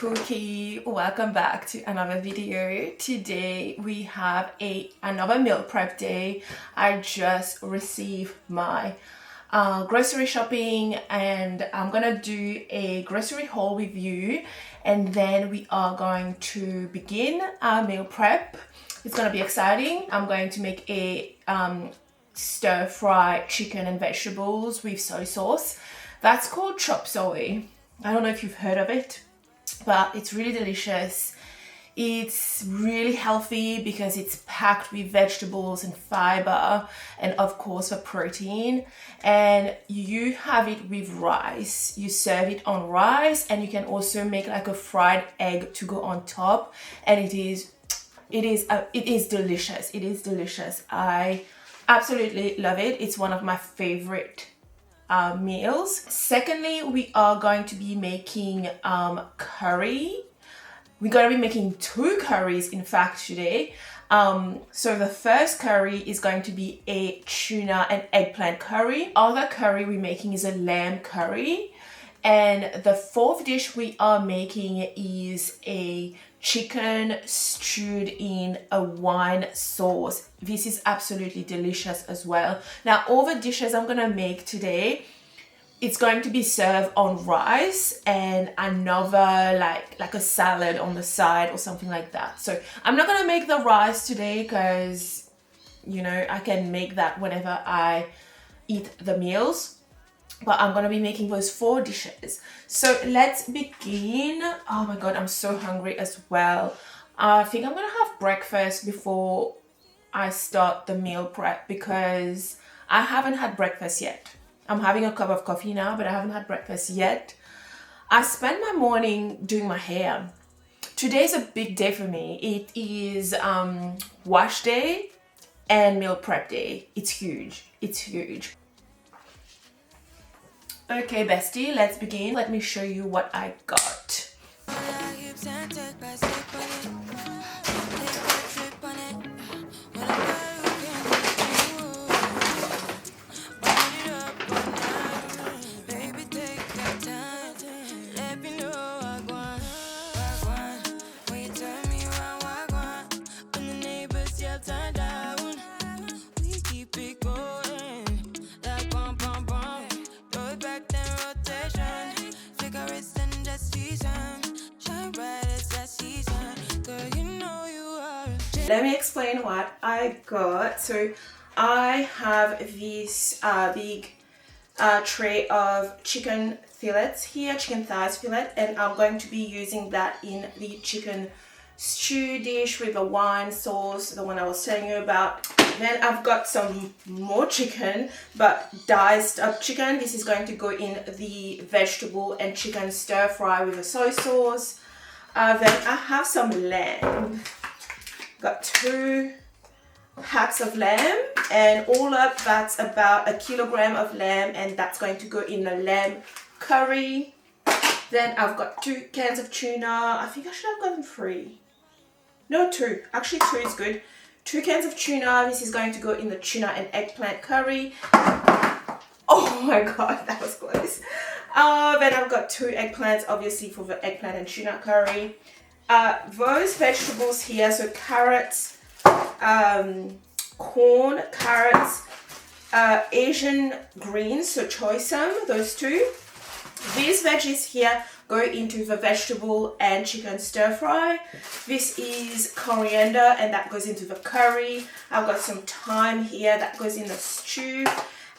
cookie, welcome back to another video. Today we have another meal prep day. I just received my grocery shopping and I'm gonna do a grocery haul with you, and then we are going to begin our meal prep. It's gonna be exciting. I'm going to make a stir-fry chicken and vegetables with soy sauce. That's called chop suey. I don't know if you've heard of it, but it's really delicious. It's really healthy because it's packed with vegetables and fiber and of course the protein, and you have it with rice. You serve it on rice, and you can also make like a fried egg to go on top, and it is delicious. It is delicious. I absolutely love it. It's one of my favorite meals. Secondly, we are going to be making curry. We're going to be making two curries in fact today. So the first curry is going to be a tuna and eggplant curry. Other curry we're making is a lamb curry. And the fourth dish we are making is a chicken stewed in a wine sauce. This is absolutely delicious as well. Now, all the dishes I'm gonna make today, it's going to be served on rice and another like a salad on the side or something like that. So I'm not gonna make the rice today because, you know, I can make that whenever I eat the meals. But I'm gonna be making those four dishes. So let's begin. Oh my god, I'm so hungry as well. I think I'm gonna have breakfast before I start the meal prep because I haven't had breakfast yet. I'm having a cup of coffee now, but I haven't had breakfast yet. I spent my morning doing my hair. Today's a big day for me. It is wash day and meal prep day. It's huge. It's huge. Okay, bestie, let's begin. Let me show you what I got. Let me explain what I got. So I have this big tray of chicken fillets here, chicken thighs fillet, and I'm going to be using that in the chicken stew dish with a wine sauce, the one I was telling you about. Then I've got some more chicken, but diced up chicken. This is going to go in the vegetable and chicken stir fry with a soy sauce. Then I have some lamb. Got 2 packs of lamb, and all up that's about 1 kilogram of lamb, and that's going to go in the lamb curry. Then I've got 2 cans of tuna. I think I should have gotten 3. No, 2. Actually 2 is good. 2 cans of tuna. This is going to go in the tuna and eggplant curry. Oh my god, that was close. Then I've got 2 eggplants, obviously for the eggplant and tuna curry. Those vegetables here, so carrots, corn, carrots, Asian greens, so choysum, those 2. These veggies here go into the vegetable and chicken stir fry. This is coriander, and that goes into the curry. I've got some thyme here that goes in the stew.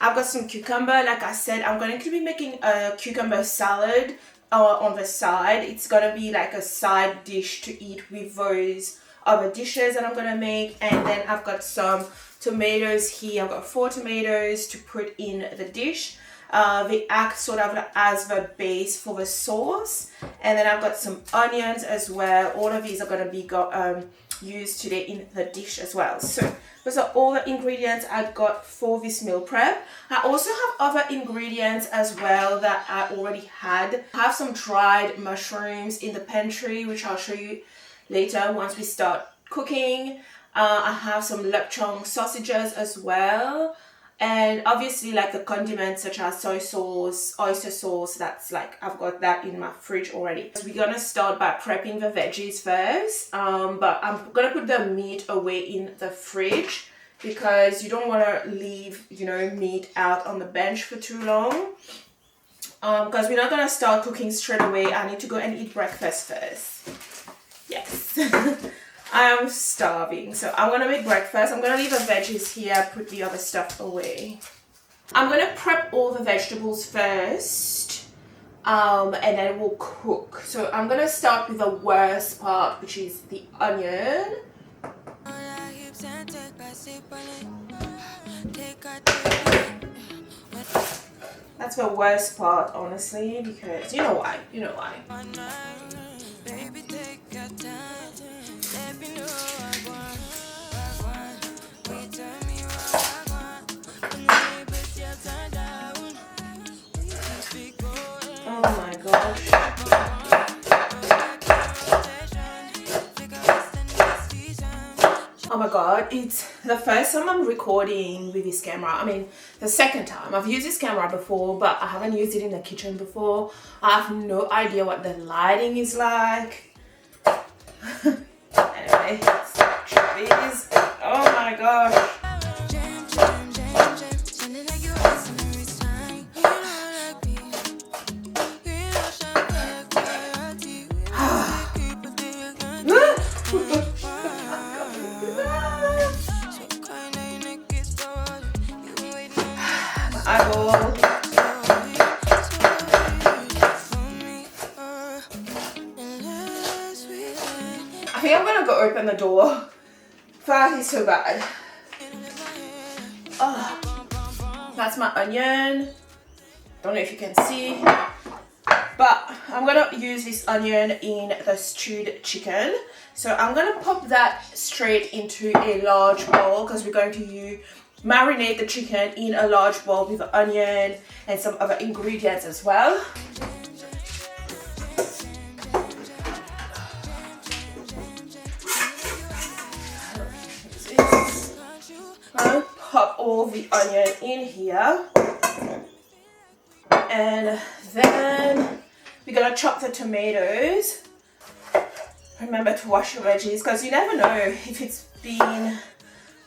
I've got some cucumber. Like I said, I'm going to be making a cucumber salad on the side. It's gonna be like a side dish to eat with those other dishes that I'm gonna make. And then I've got some tomatoes here. I've got 4 tomatoes to put in the dish. They act sort of as the base for the sauce. And then I've got some onions as well. All of these are gonna be used today in the dish as well. So those are all the ingredients I've got for this meal prep. I also have other ingredients as well that I already had. I have some dried mushrooms in the pantry, which I'll show you later once we start cooking. I have some lechon sausages as well. And obviously like the condiments such as soy sauce, oyster sauce, that's like I've got that in my fridge already. So we're gonna start by prepping the veggies first, but I'm gonna put the meat away in the fridge because you don't want to leave, you know, meat out on the bench for too long. Because we're not gonna start cooking straight away. I need to go and eat breakfast first. Yes. I am starving, so I'm gonna make breakfast. I'm gonna leave the veggies here, put the other stuff away. I'm gonna prep all the vegetables first, and then we'll cook. So I'm gonna start with the worst part, which is the onion. That's the worst part, honestly, because you know why. Oh my gosh. Oh my god, it's the first time I'm recording with this camera. I mean, the second time. I've used this camera before, but I haven't used it in the kitchen before. I have no idea what the lighting is like. Anyway, let's try these. Oh my gosh. I think I'm gonna go open the door. That is so bad. Oh, that's my onion. Don't know if you can see, but I'm gonna use this onion in the stewed chicken. So I'm gonna pop that straight into a large bowl because we're going to marinate the chicken in a large bowl with the onion and some other ingredients as well. I'll pop all the onion in here, and then we're gonna chop the tomatoes. Remember to wash your veggies because you never know if it's been,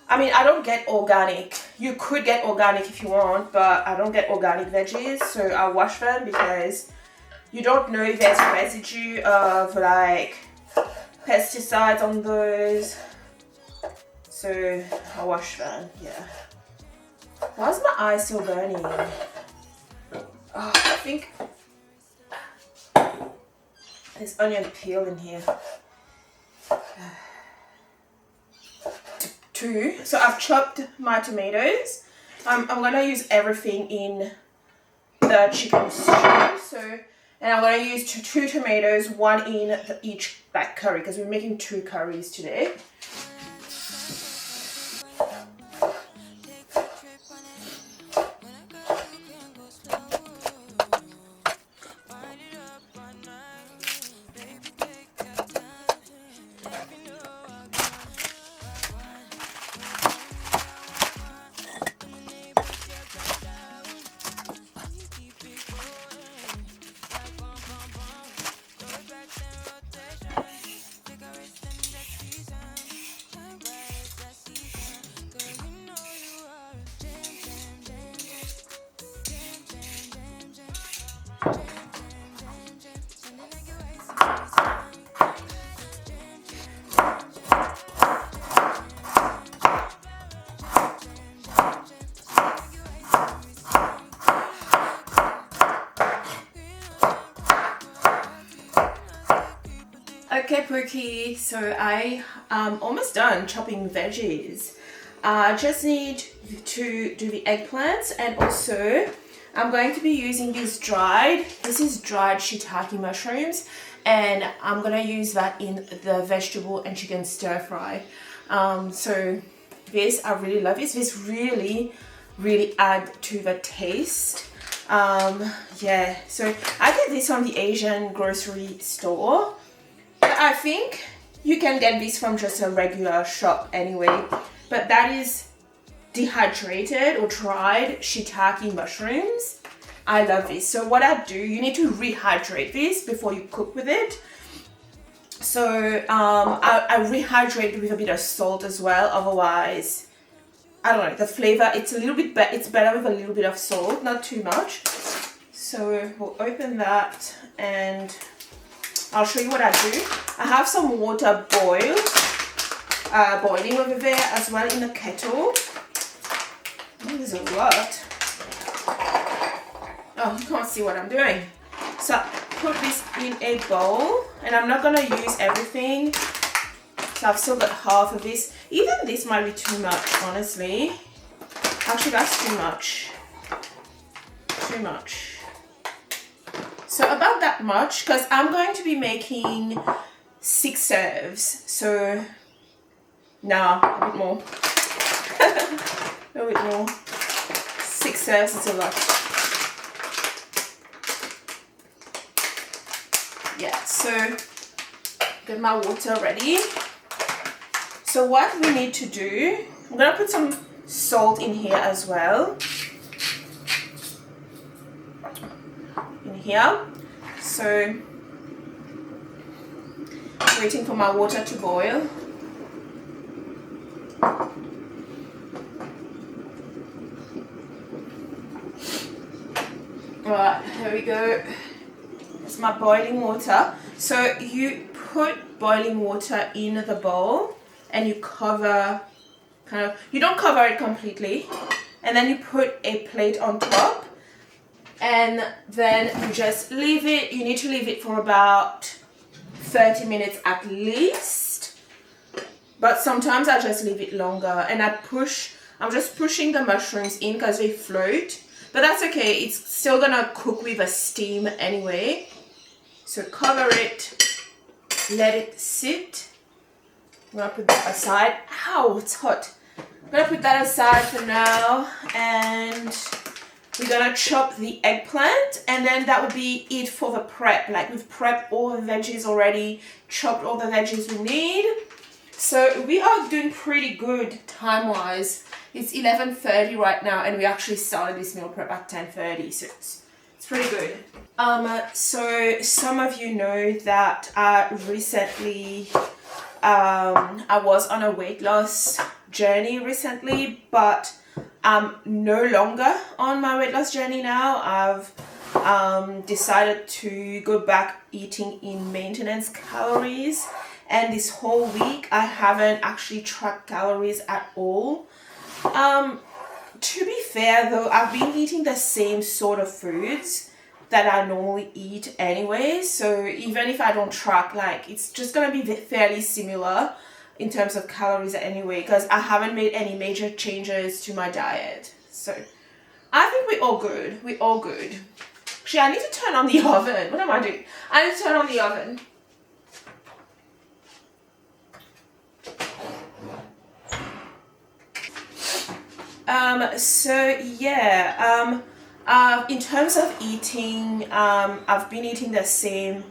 I mean, I don't get organic. You could get organic if you want, but I don't get organic veggies, so I wash them because you don't know if there's residue of like pesticides on those. So I wash them, yeah. Why is my eye still burning? Oh, I think there's onion peel in here. 2. So I've chopped my tomatoes. I'm gonna use everything in the chicken stew. So, and I'm gonna use 2 tomatoes, 1 in each like curry because we're making 2 curries today. Okay, Pookie, so I am almost done chopping veggies. I just need to do the eggplants, and also I'm going to be using this this is dried shiitake mushrooms, and I'm gonna use that in the vegetable and chicken stir fry. So this, I really love this. This really add to the taste. Yeah, so I get this from the Asian grocery store. I think you can get this from just a regular shop anyway, but that is dehydrated or dried shiitake mushrooms. I love this. So what I do, you need to rehydrate this before you cook with it. So I rehydrate it with a bit of salt as well. Otherwise, I don't know, the flavor, it's a little bit it's better with a little bit of salt, not too much. So we'll open that and I'll show you what I do. I have some water boiling over there as well in the kettle. Oh, there's a lot. Oh, you can't see what I'm doing. So put this in a bowl, and I'm not gonna use everything. So I've still got half of this. Even this might be too much, honestly. Actually, that's too much. Too much. So about that much, because I'm going to be making 6 serves. So, nah, a bit more. A bit more. 6 serves is a lot. Yeah, so get my water ready. So what we need to do, I'm gonna put some salt in here as well. In here. So waiting for my water to boil. Alright, here we go. It's my boiling water. So you put boiling water in the bowl and you cover, you don't cover it completely, and then you put a plate on top, and then you just leave it. You need to leave it for about 30 minutes at least, but sometimes I just leave it longer, and I'm just pushing the mushrooms in because they float, but that's okay. It's still gonna cook with a steam anyway. So cover it, let it sit. I'm gonna put that aside. Ow, it's hot. I'm gonna put that aside for now, and we're gonna chop the eggplant, and then that will be it for the prep. Like, we've prepped all the veggies already, chopped all the veggies we need. So we are doing pretty good time-wise. It's 11:30 right now, and we actually started this meal prep at 10:30, so it's pretty good. So some of you know that recently I was on a weight loss journey recently, but I'm no longer on my weight loss journey now. I've decided to go back eating in maintenance calories, and this whole week I haven't actually tracked calories at all. To be fair though, I've been eating the same sort of foods that I normally eat anyway, so even if I don't track, like, it's just gonna be fairly similar in terms of calories anyway, because I haven't made any major changes to my diet. So I think we're all good. We're all good. Actually, I need to turn on the oven. What am I doing? I need to turn on the oven. So yeah, in terms of eating, I've been eating the same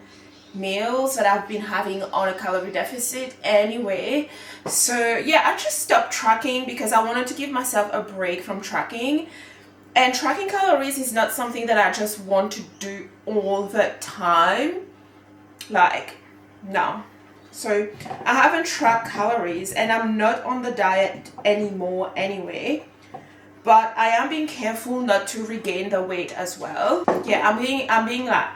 meals that I've been having on a calorie deficit anyway. So yeah, I just stopped tracking because I wanted to give myself a break from tracking. And tracking calories is not something that I just want to do all the time. Like, no. So I haven't tracked calories, and I'm not on the diet anymore anyway. But I am being careful not to regain the weight as well. Yeah, I'm being like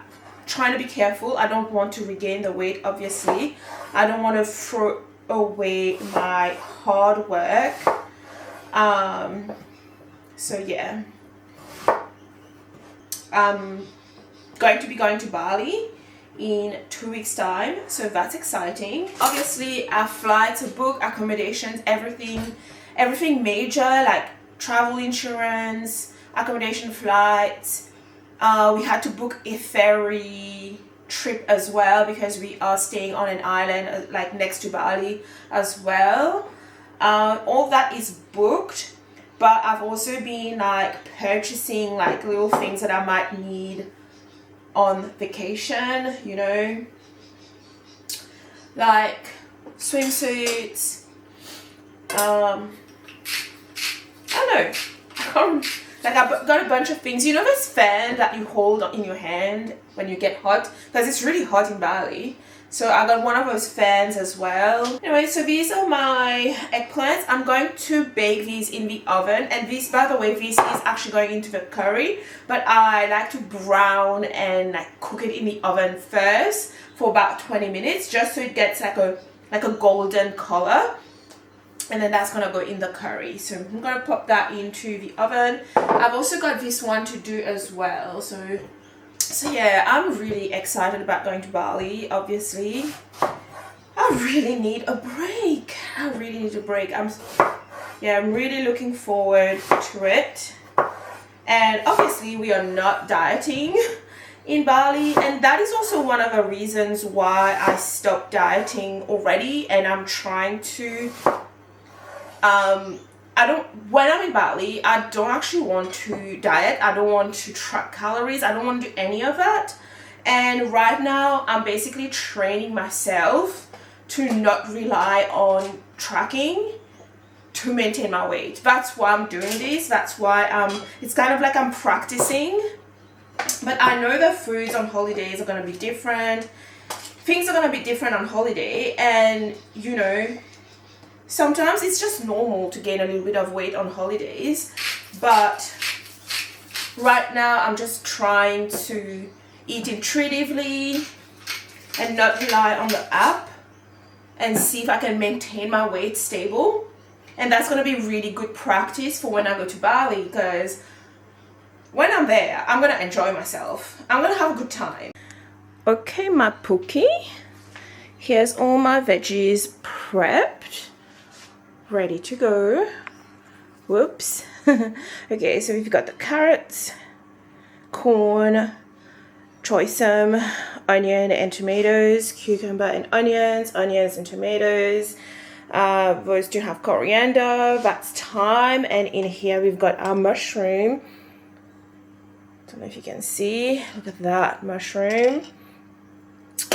trying to be careful. I don't want to regain the weight, obviously. I don't want to throw away my hard work. So yeah. I'm going to be going to Bali in 2 weeks time, so that's exciting. Obviously, our flights are booked, accommodations, everything major, like travel insurance, accommodation, flights. We had to book a ferry trip as well because we are staying on an island like next to Bali as well. All that is booked, but I've also been like purchasing like little things that I might need on vacation, you know, like swimsuits, I don't know. Like I've got a bunch of things. You know this fan that you hold in your hand when you get hot? Because it's really hot in Bali. So I got one of those fans as well. Anyway, so these are my eggplants. I'm going to bake these in the oven. And this, by the way, this is actually going into the curry. But I like to brown and like cook it in the oven first for about 20 minutes. Just so it gets like a golden color. And then that's gonna go in the curry. So I'm gonna pop that into the oven. I've also got this one to do as well. So yeah, I'm really excited about going to Bali, obviously. I really need a break. I really need a break. I'm really looking forward to it. And obviously we are not dieting in Bali, and that is also one of the reasons why I stopped dieting already, and I'm trying to when I'm in Bali, I don't actually want to diet. I don't want to track calories. I don't want to do any of that. And right now, I'm basically training myself to not rely on tracking to maintain my weight. That's why I'm doing this. That's why it's kind of like I'm practicing. But I know the foods on holidays are going to be different. Things are going to be different on holiday. And, you know, sometimes it's just normal to gain a little bit of weight on holidays, but right now I'm just trying to eat intuitively and not rely on the app and see if I can maintain my weight stable. And that's going to be really good practice for when I go to Bali, because when I'm there, I'm going to enjoy myself. I'm going to have a good time. Okay, my Pookie. Here's all my veggies prepped. Ready to go. Whoops. Okay, so we've got the carrots, corn, choysum, onion and tomatoes, cucumber and onions and tomatoes. Those do have coriander, that's thyme, and in here we've got our mushroom. Don't know if you can see. Look at that mushroom.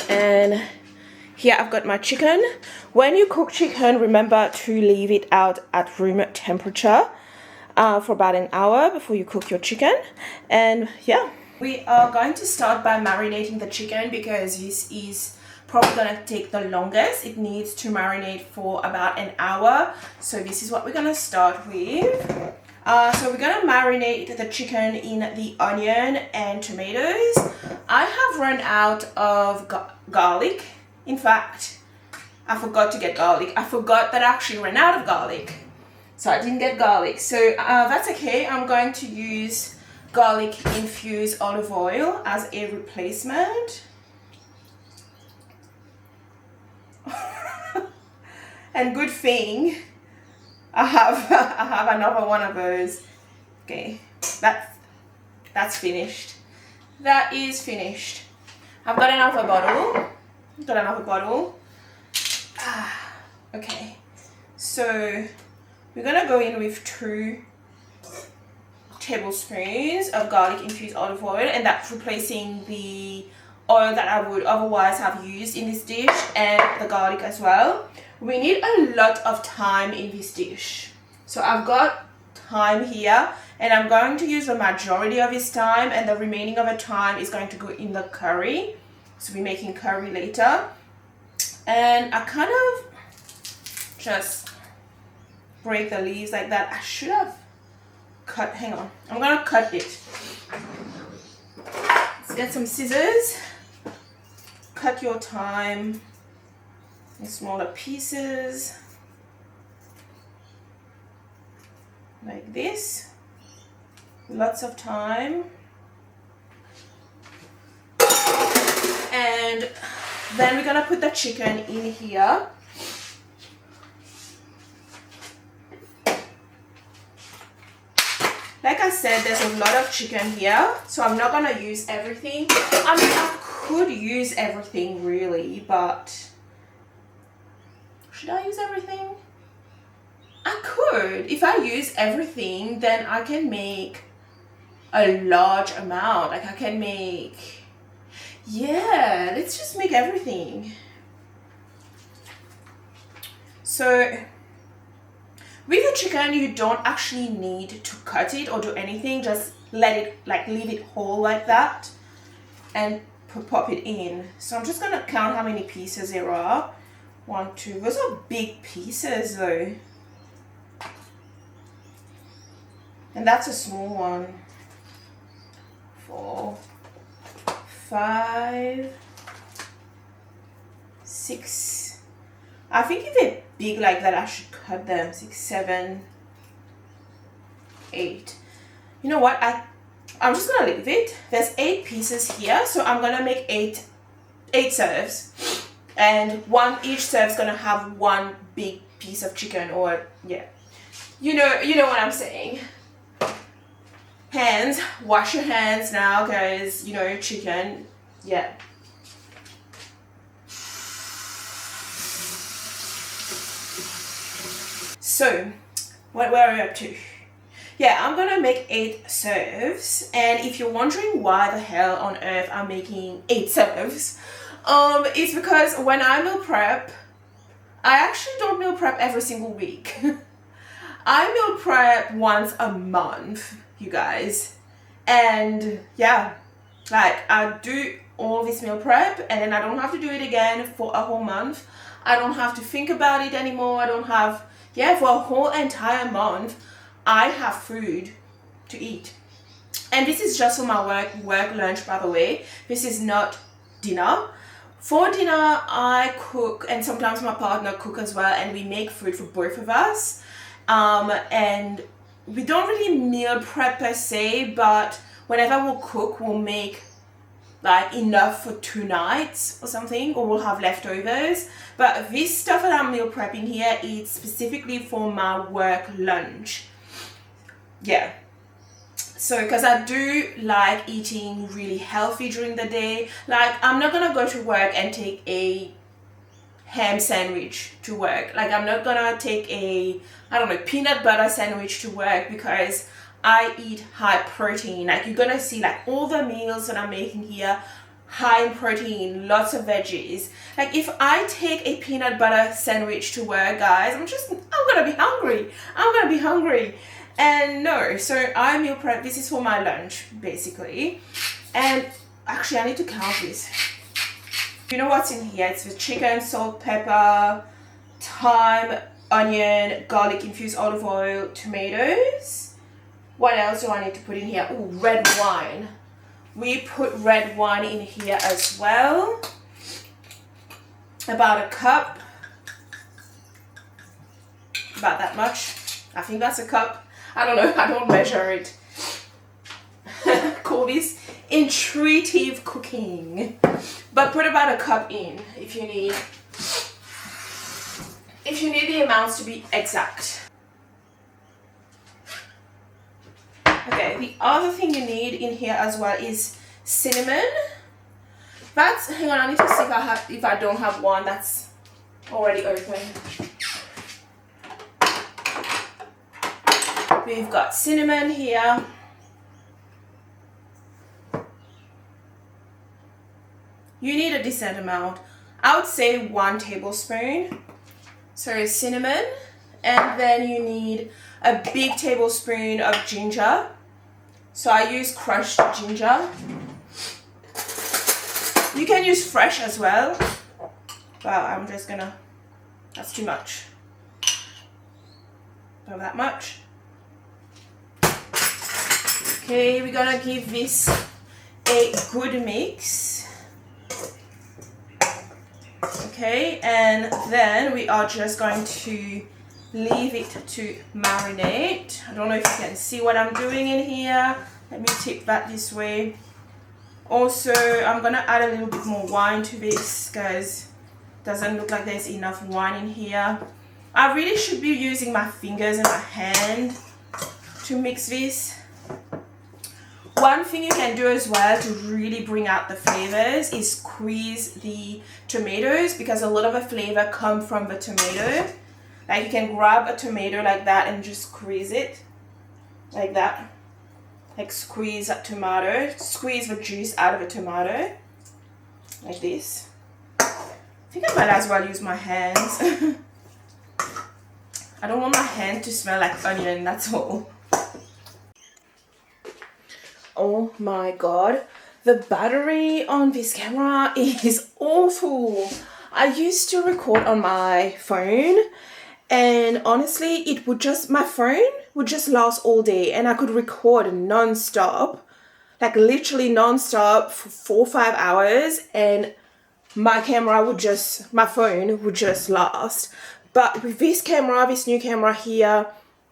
And here I've got my chicken. When you cook chicken, remember to leave it out at room temperature for about an hour before you cook your chicken. And yeah, we are going to start by marinating the chicken because this is probably going to take the longest. It needs to marinate for about an hour. So this is what we're going to start with. So we're going to marinate the chicken in the onion and tomatoes. I have run out of garlic. In fact, I forgot to get garlic. I forgot that I actually ran out of garlic. So I didn't get garlic. So that's okay. I'm going to use garlic infused olive oil as a replacement. And good thing I have another one of those. Okay, that's finished. That is finished. I've got another bottle. Okay, so we're gonna go in with 2 tablespoons of garlic infused olive oil, and that's replacing the oil that I would otherwise have used in this dish, and the garlic as well. We need a lot of thyme in this dish. So I've got thyme here, and I'm going to use the majority of this thyme, and the remaining of the thyme is going to go in the curry. So we're making curry later. And I kind of just break the leaves like that. I should have cut, hang on. I'm gonna cut it. Let's get some scissors. Cut your thyme in smaller pieces. Like this. Lots of thyme. And then we're gonna put the chicken in here. Like I said, there's a lot of chicken here, so I'm not gonna use everything. I mean, I could use everything really, but should I use everything? I could. If I use everything, then I can make a large amount. Like I can make, yeah, let's just make everything. So With the chicken, you don't actually need to cut it or do anything. Just let it, like, leave it whole like that and pop it in. So I'm just gonna count how many pieces there are. 1, 2, those are big pieces though. And that's a small one. 4, 5, 6. I think if they're big like that, I should cut them. 6, 7, 8. You know what? I'm just gonna leave it. There's 8 pieces here, so I'm gonna make 8 serves, and each serve's gonna have one big piece of chicken, or yeah, you know what I'm saying. Hands, wash your hands now, guys. You know, chicken, yeah. So, where are we up to? Yeah, I'm gonna make 8 serves, and if you're wondering why the hell on earth I'm making 8 serves, it's because when I meal prep, I actually don't meal prep every single week. I meal prep once a month, you guys, and yeah, like I do all this meal prep, and then I don't have to do it again for a whole month. I don't have to think about it anymore. I don't have, yeah, for a whole entire month, I have food to eat. And this is just for my work lunch, by the way. This is not dinner. For dinner, I cook, and sometimes my partner cook as well, and we make food for both of us. And we don't really meal prep per se, but whenever we'll cook, we'll make like enough for 2 nights or something, or we'll have leftovers. But this stuff that I'm meal prepping here is specifically for my work lunch. Yeah, so because I do like eating really healthy during the day. Like, I'm not gonna go to work and take a ham sandwich to work. Like, I'm not gonna take a, I don't know, peanut butter sandwich to work, because I eat high protein. Like, you're gonna see like all the meals that I'm making here, high in protein, lots of veggies. Like, if I take a peanut butter sandwich to work, guys, I'm gonna be hungry. I'm gonna be hungry. And no, so I meal prep. This is for my lunch, basically. And actually, I need to count this. You know what's in here? It's the chicken, salt, pepper, thyme, onion, garlic, infused olive oil, tomatoes. What else do I need to put in here? Oh, red wine. We put red wine in here as well. About a cup. About that much. I think that's a cup. I don't know, I don't measure it. Call this intuitive cooking. But put about a cup in if you need the amounts to be exact. Okay, the other thing you need in here as well is cinnamon. Hang on, I need to see if I don't have one that's already open. We've got cinnamon here. You need a decent amount. I would say 1 tablespoon. So cinnamon. And then you need a big tablespoon of ginger. So I use crushed ginger. You can use fresh as well. But I'm just gonna, that's too much. Not that much. Okay, we're gonna give this a good mix. Okay, and then we are just going to leave it to marinate. I don't know if you can see what I'm doing in here. Let me tip that this way. Also, I'm gonna add a little bit more wine to this because it doesn't look like there's enough wine in here. I really should be using my fingers and my hand to mix this. One thing you can do as well to really bring out the flavors is squeeze the tomatoes, because a lot of the flavor comes from the tomato. Like, you can grab a tomato like that and just squeeze it like that. Like, squeeze that tomato, squeeze the juice out of a tomato like this. I think I might as well use my hands. I don't want my hand to smell like onion, that's all. Oh my god, the battery on this camera is awful. I used to record on my phone, and honestly it would just, my phone would just last all day and I could record non-stop, like literally non-stop for 4 or 5 hours, and my camera would just, my phone would just last. But with this camera, this new camera here,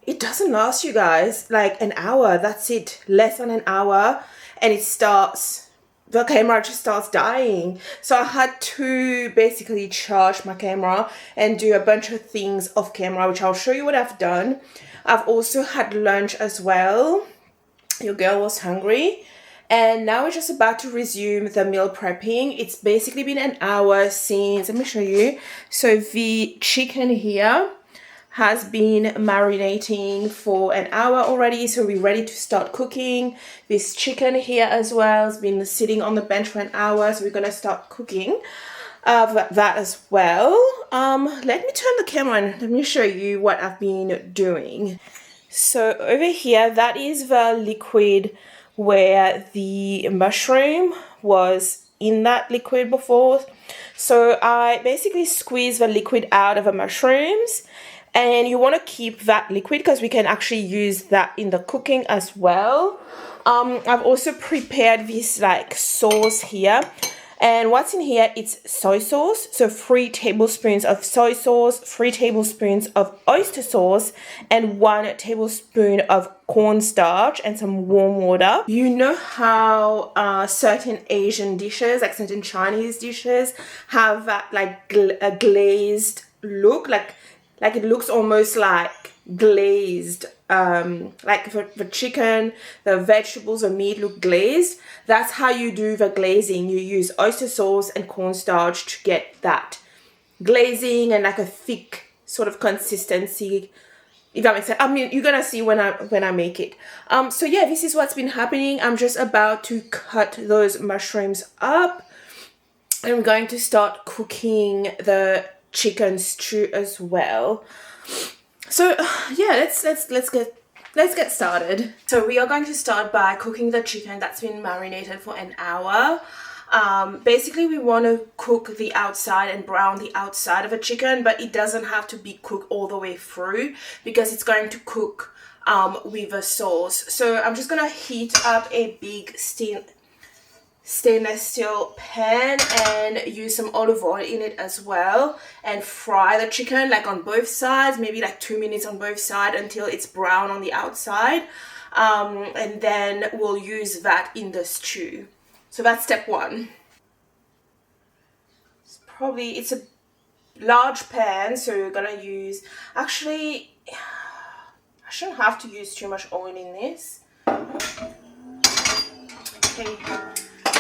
it doesn't last, you guys, like an hour, that's it, less than an hour, and it starts, the camera just starts dying. So I had to basically charge my camera and do a bunch of things off camera, which I'll show you what I've done. I've also had lunch as well. Your girl was hungry. And now we're just about to resume the meal prepping. It's basically been an hour since, let me show you. So the chicken here has been marinating for an hour already, so we're ready to start cooking. This chicken here as well has been sitting on the bench for an hour, so we're gonna start cooking that as well. Let me turn the camera on, let me show you what I've been doing. So over here, that is the liquid where the mushroom was in that liquid before. So I basically squeeze the liquid out of the mushrooms, and you want to keep that liquid because we can actually use that in the cooking as well. I've also prepared this like sauce here, and what's in here, it's soy sauce. So 3 tablespoons of soy sauce, 3 tablespoons of oyster sauce, and 1 tablespoon of cornstarch and some warm water. You know how certain Asian dishes, like certain Chinese dishes, have that like a glazed look, like it looks almost like glazed, like the chicken, the vegetables or meat look glazed. That's how you do the glazing. You use oyster sauce and cornstarch to get that glazing and like a thick sort of consistency, if that makes sense. I mean, you're gonna see when I make it. So yeah, this is what's been happening. I'm just about to cut those mushrooms up, and we're going to start cooking the chicken stew as well. So yeah, let's get started. So we are going to start by cooking the chicken that's been marinated for an hour. Basically we want to cook the outside and brown the outside of a chicken, but it doesn't have to be cooked all the way through because it's going to cook with a sauce. So I'm just gonna heat up a big stainless steel pan and use some olive oil in it as well, and fry the chicken like on both sides, maybe like 2 minutes on both sides until it's brown on the outside, and then we'll use that in the stew. So that's step 1. It's a large pan, so you're gonna use, actually I shouldn't have to use too much oil in this. Okay.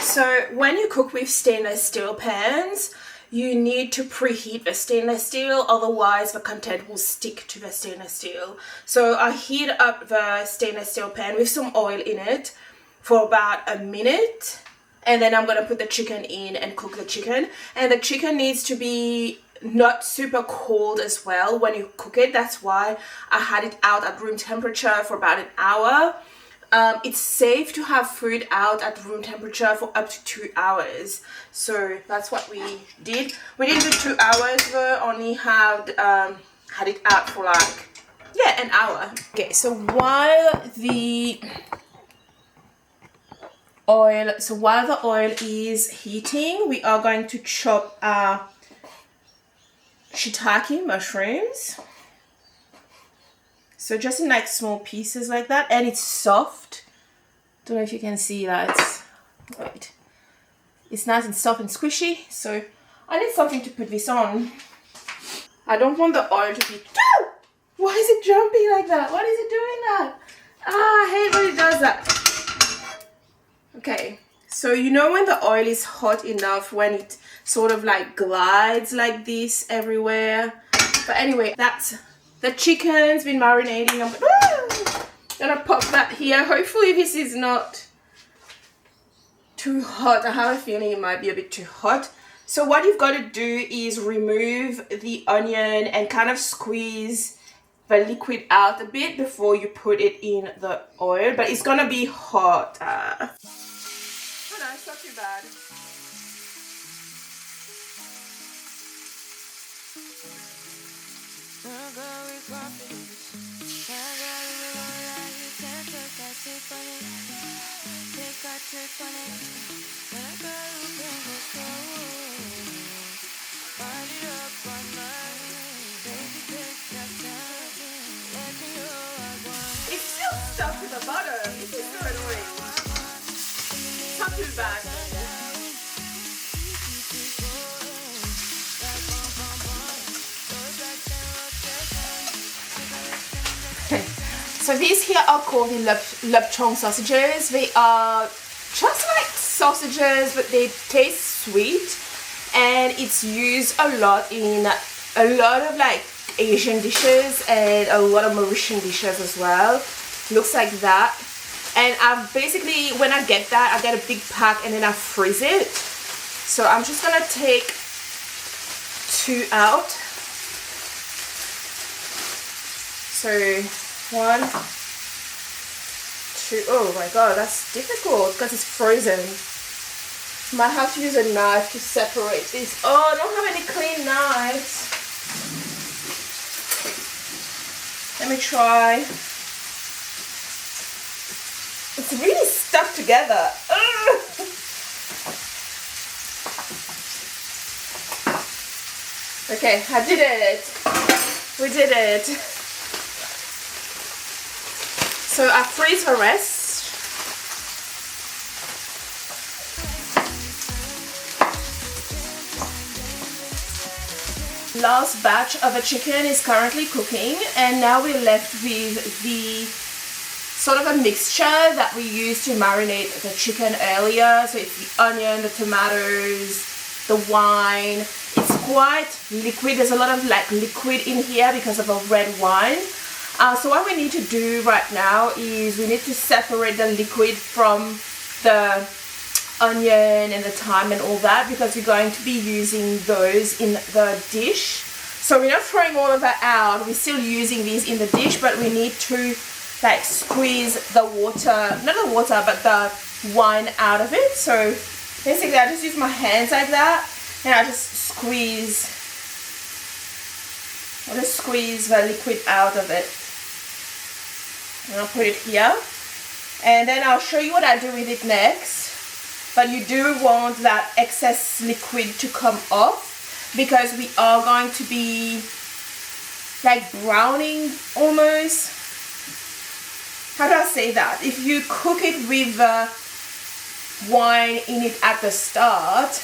So when you cook with stainless steel pans, you need to preheat the stainless steel, otherwise the content will stick to the stainless steel. So I heat up the stainless steel pan with some oil in it for about a minute, and then I'm going to put the chicken in and cook the chicken. And the chicken needs to be not super cold as well when you cook it. That's why I had it out at room temperature for about an hour. It's safe to have food out at room temperature for up to 2 hours. So that's what we did. We didn't do 2 hours though, only had it out for like, yeah, an hour. Okay, so while the oil is heating, we are going to chop our shiitake mushrooms. So just in like small pieces like that, and it's soft. Don't know if you can see that. Wait. It's nice and soft and squishy, so I need something to put this on. I don't want the oil to be... Why is it jumping like that? Why is it doing that? I hate when it does that. Okay, so you know when the oil is hot enough, when it sort of like glides like this everywhere. But anyway, that's... The chicken's been marinating. I'm gonna pop that here. Hopefully this is not too hot. I have a feeling it might be a bit too hot. So what you've got to do is remove the onion and kind of squeeze the liquid out a bit before you put it in the oil, but it's gonna be hot. Oh no, it's not too bad. It's still stuck to the bottom. This is so annoying. It's not too bad. So these here are called the Lupchong sausages. They are just like sausages, but they taste sweet, and it's used a lot in a lot of like Asian dishes and a lot of Mauritian dishes as well. Looks like that. And I've basically, when I get that, I get a big pack and then I freeze it. So I'm just gonna take 2 out. So 1, 2, oh my god, that's difficult because it's frozen. Might have to use a knife to separate this. Oh, I don't have any clean knives. Let me try. It's really stuck together. Ugh. Okay, I did it. We did it. So I freeze the rest. Last batch of the chicken is currently cooking, and now we're left with the sort of a mixture that we used to marinate the chicken earlier. So it's the onion, the tomatoes, the wine. It's quite liquid. There's a lot of like liquid in here because of the red wine. So what we need to do right now is we need to separate the liquid from the onion and the thyme and all that, because we're going to be using those in the dish. So we're not throwing all of that out. We're still using these in the dish, but we need to like squeeze the water, not the water, but the wine out of it. So basically I just use my hands like that, and I just squeeze the liquid out of it. And I'll put it here, and then I'll show you what I do with it next. But you do want that excess liquid to come off, because we are going to be like browning almost. How do I say that? If you cook it with the wine in it at the start,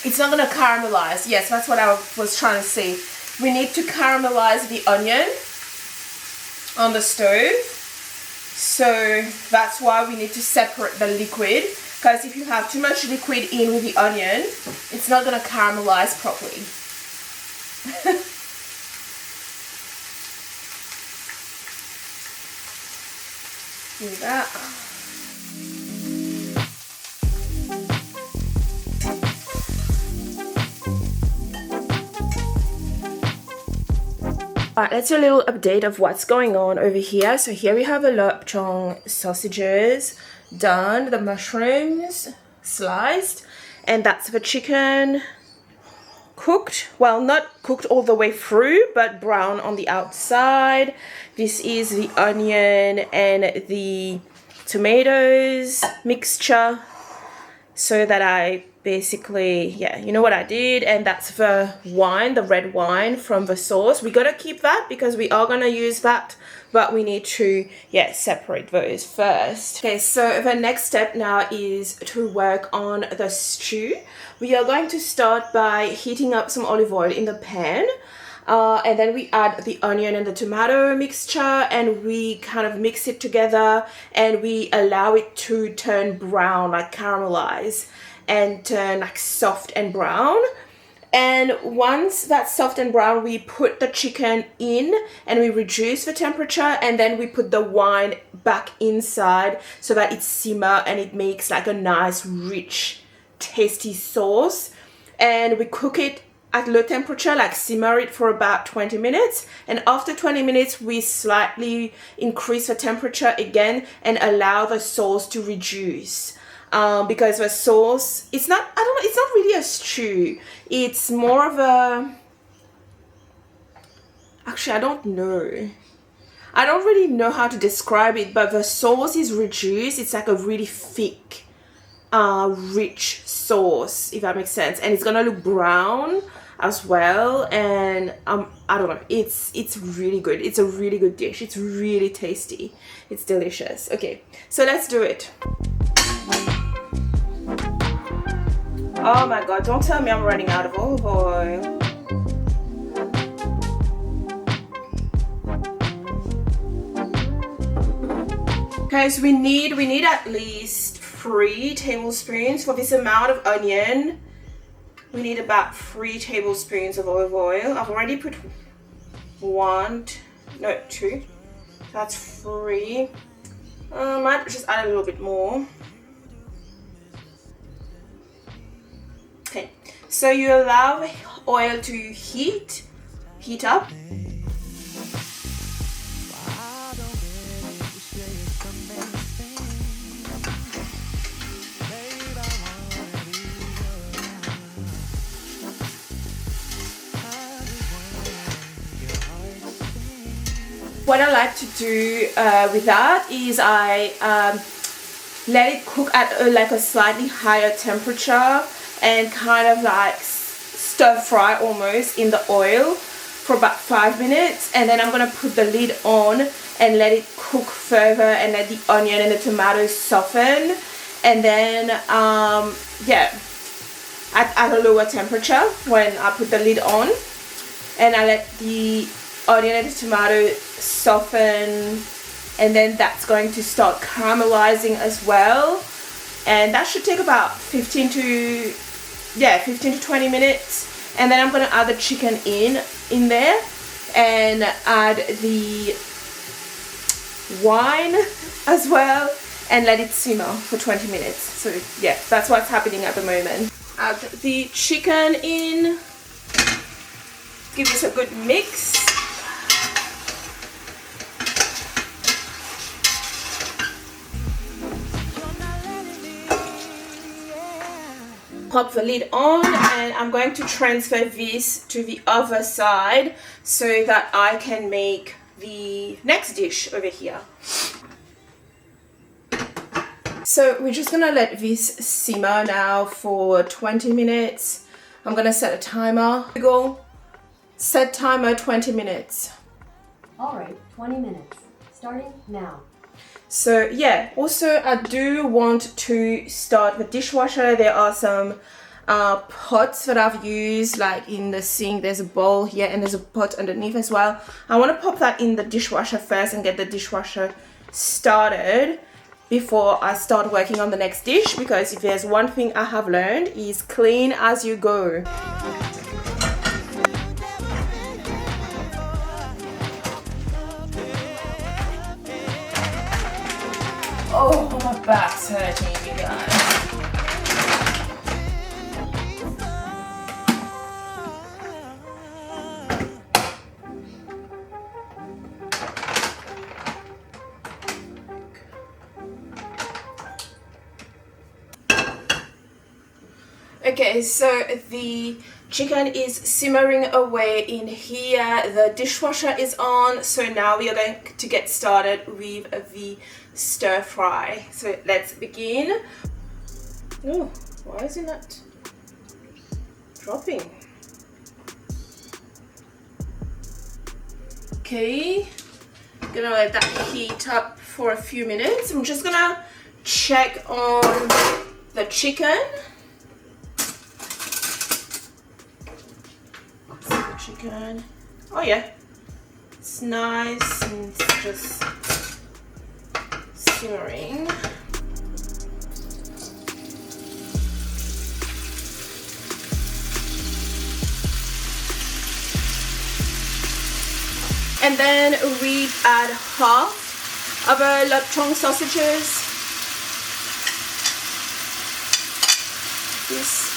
it's not going to caramelize. Yes, that's what I was trying to say. We need to caramelize the onion on the stove. So that's why we need to separate the liquid, because if you have too much liquid in with the onion, it's not going to caramelize properly. Do that. Alright, let's do a little update of what's going on over here. So here we have the Lupchong sausages done, the mushrooms sliced, and that's the chicken cooked. Well, not cooked all the way through, but brown on the outside. This is the onion and the tomatoes mixture, so that I basically, yeah, you know what I did. And that's the wine, the red wine from the sauce. We gotta keep that because we are gonna use that, but we need to, yeah, separate those first. Okay, so the next step now is to work on the stew. We are going to start by heating up some olive oil in the pan. And then we add the onion and the tomato mixture, and we kind of mix it together, and we allow it to turn brown, like caramelize, and turn like soft and brown. And once that's soft and brown, we put the chicken in and we reduce the temperature, and then we put the wine back inside so that it simmer and it makes like a nice rich tasty sauce. And we cook it at low temperature, like simmer it for about 20 minutes. And after 20 minutes, we slightly increase the temperature again and allow the sauce to reduce. Because the sauce, it's not really a stew. It's more of a, actually, I don't know. I don't really know how to describe it, but the sauce is reduced. It's like a really thick, rich sauce, if that makes sense. And it's gonna look brown as well. And I don't know, it's really good. It's a really good dish. It's really tasty. It's delicious. Okay, so let's do it. Oh my god, don't tell me I'm running out of olive oil. Okay, so we need at least 3 tablespoons for this amount of onion. We need about 3 tablespoons of olive oil. I've already put 2. That's 3. Might just add a little bit more. Okay, so you allow the oil to heat up. What I like to do with that is I let it cook at a slightly higher temperature and kind of like stir fry almost in the oil for about 5 minutes, and then I'm gonna put the lid on and let it cook further and let the onion and the tomatoes soften, and then at a lower temperature when I put the lid on, and I let the onion and the tomato soften, and then that's going to start caramelizing as well, and that should take about 15 to 20 minutes. And then I'm going to add the chicken in there and add the wine as well and let it simmer for 20 minutes. So yeah, that's what's happening at the moment. Add the chicken in, give this a good mix. Pop the lid on, and I'm going to transfer this to the other side so that I can make the next dish over here. So we're just gonna let this simmer now for 20 minutes. I'm gonna set a timer. Go. Set timer 20 minutes. Alright, 20 minutes. Starting now. So yeah, also I do want to start the dishwasher. There are some pots that I've used, like in the sink. There's a bowl here and there's a pot underneath as well. I want to pop that in the dishwasher first and get the dishwasher started before I start working on the next dish, because if there's one thing I have learned is clean as you go. Oh, my back's hurting, you guys. Okay, so the chicken is simmering away in here. The dishwasher is on, so now we are going to get started with the stir fry. So let's begin. Oh, why is it not dropping? Okay, gonna let that heat up for a few minutes. I'm just gonna check on the chicken. Chicken. Oh yeah, it's nice and it's just simmering. And then we add half of our lobchong sausages. This.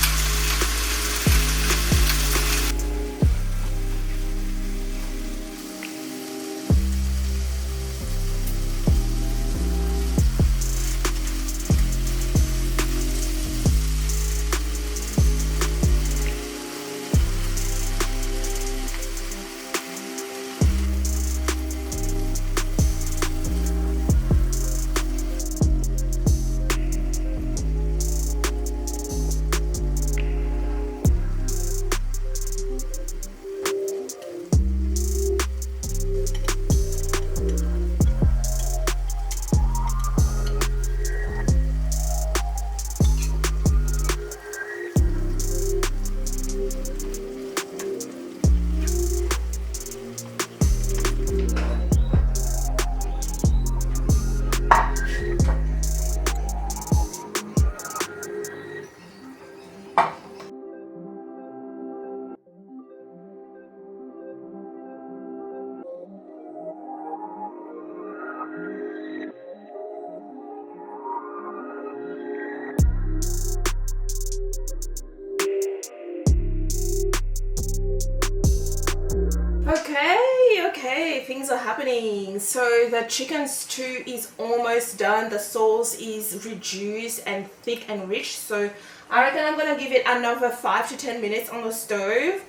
Okay, things are happening. So the chicken stew is almost done. The sauce is reduced and thick and rich. So I reckon I'm gonna give it another 5 to 10 minutes on the stove.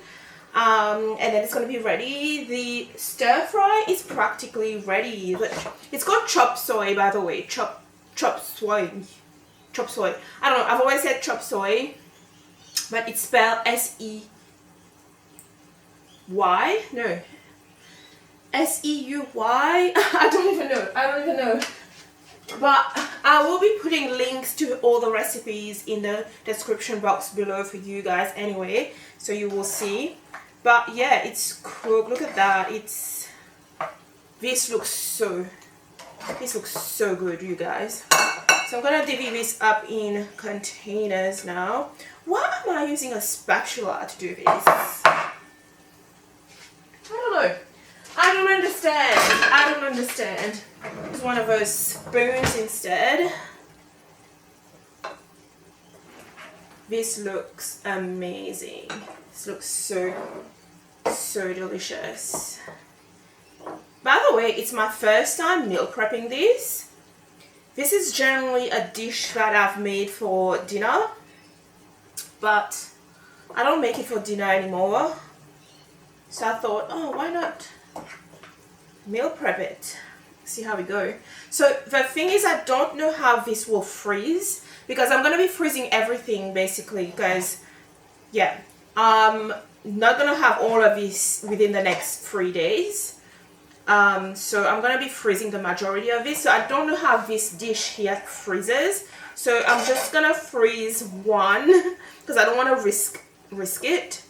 And then it's gonna be ready. The stir fry is practically ready. It's called chop soy, by the way. Chop soy. Chop soy. I don't know. I've always said chop soy, but it's spelled S-E-Y. No. S-E-U-Y. I don't even know. But I will be putting links to all the recipes in the description box below for you guys anyway, so you will see. But yeah, it's cooked. Look at that. This looks so good, you guys. So I'm gonna divvy this up in containers now. Why am I using a spatula to do this? I don't know. I don't understand. Use one of those spoons instead. This looks amazing. This looks so delicious. By the way, it's my first time meal prepping this. This is generally a dish that I've made for dinner, but I don't make it for dinner anymore. So I thought, oh, why not meal prep it? See how we go. So the thing is, I don't know how this will freeze, because I'm going to be freezing everything basically, because yeah, I'm not going to have all of this within the next 3 days. So I'm going to be freezing the majority of this. So I don't know how this dish here freezes. So I'm just going to freeze one because I don't want to risk it.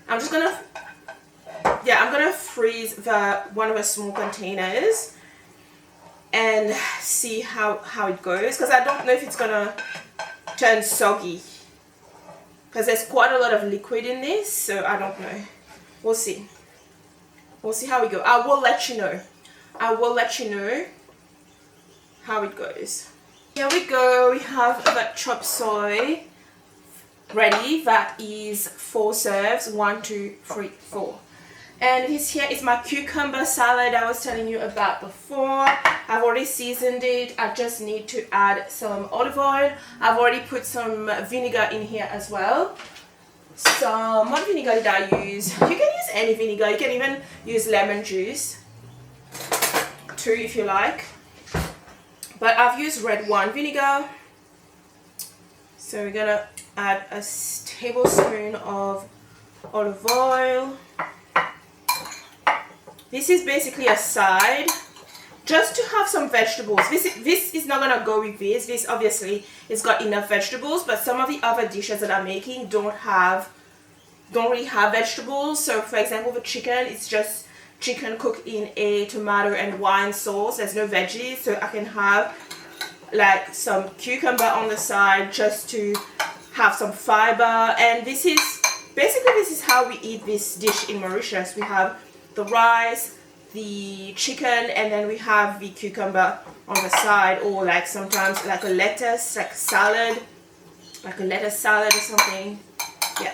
I'm just going to, I'm going to freeze one of the small containers and see how it goes, because I don't know if it's going to turn soggy, because there's quite a lot of liquid in this, so I don't know. We'll see. We'll see how we go. I will let you know. How it goes. Here we go. We have that chop soy ready. That is 4 serves. 1, 2, 3, 4. And this here is my cucumber salad I was telling you about before. I've already seasoned it. I just need to add some olive oil. I've already put some vinegar in here as well. What vinegar did I use? You can use any vinegar. You can even use lemon juice too if you like. But I've used red wine vinegar. So we're gonna add a tablespoon of olive oil. This is basically a side, just to have some vegetables. This is not gonna go with this. This obviously it's got enough vegetables, but some of the other dishes that I'm making don't really have vegetables. So for example, the chicken, it's just chicken cooked in a tomato and wine sauce. There's no veggies, so I can have like some cucumber on the side just to have some fiber. And this is how we eat this dish in Mauritius. We have the rice, the chicken, and then we have the cucumber on the side, or like sometimes like a lettuce, like salad, like a lettuce salad or something. Yeah.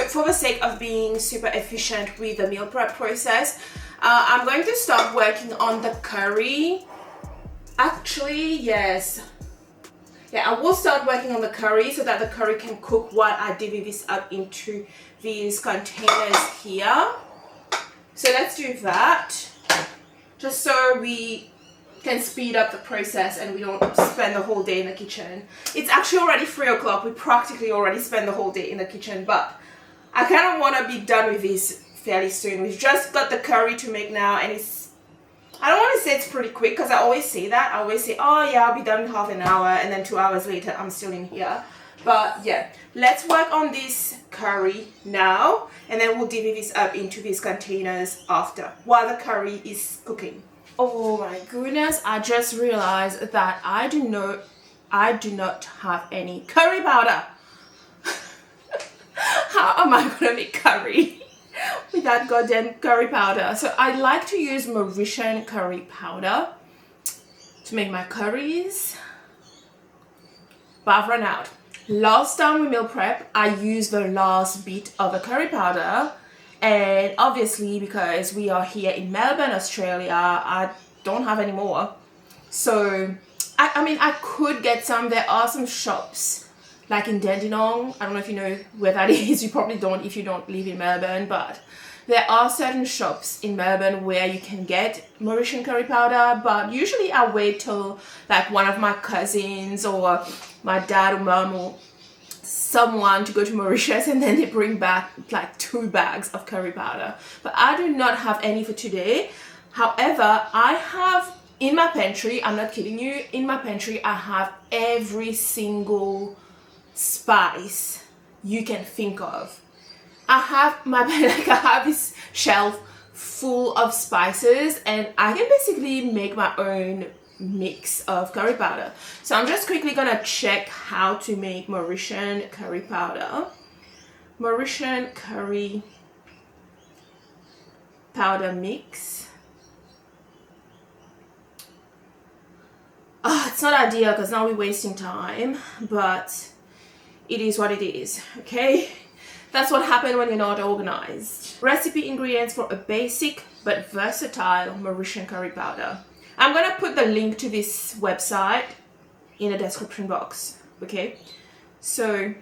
For the sake of being super efficient with the meal prep process, I'm going to start working on the curry. Actually, yes. Yeah, I will start working on the curry so that the curry can cook while I divvy this up into these containers here. So let's do that, just so we can speed up the process and we don't spend the whole day in the kitchen. It's actually already 3 o'clock. We practically already spend the whole day in the kitchen, but I kind of want to be done with this fairly soon. We've just got the curry to make now, and it's, I don't want to say it's pretty quick because I always say that. I always say, oh yeah, I'll be done in half an hour, and then 2 hours later I'm still in here. But yeah, let's work on this curry now, and then we'll divvy this up into these containers after, while the curry is cooking. Oh my goodness, I just realized that I do not have any curry powder. How am I gonna make curry with that goddamn curry powder? So I like to use Mauritian curry powder to make my curries, but I've run out. Last time we meal prep, I used the last bit of the curry powder, and obviously because we are here in Melbourne, Australia, I don't have any more. So I mean, I could get some. There are some shops like in Dandenong. I don't know if you know where that is. You probably don't if you don't live in Melbourne, but there are certain shops in Melbourne where you can get Mauritian curry powder, but usually I wait till like one of my cousins or my dad or mom or someone to go to Mauritius, and then they bring back like 2 bags of curry powder. But I do not have any for today. However, I have in my pantry, I'm not kidding you, in my pantry I have every single spice you can think of. I have my like I have this shelf full of spices, and I can basically make my own mix of curry powder. So I'm just quickly gonna check how to make Mauritian curry powder. Mauritian curry powder mix. It's not ideal because now we're wasting time, but it is what it is, okay? That's what happened when you're not organized. Recipe ingredients for a basic but versatile Mauritian curry powder. I'm gonna put the link to this website in the description box, okay? So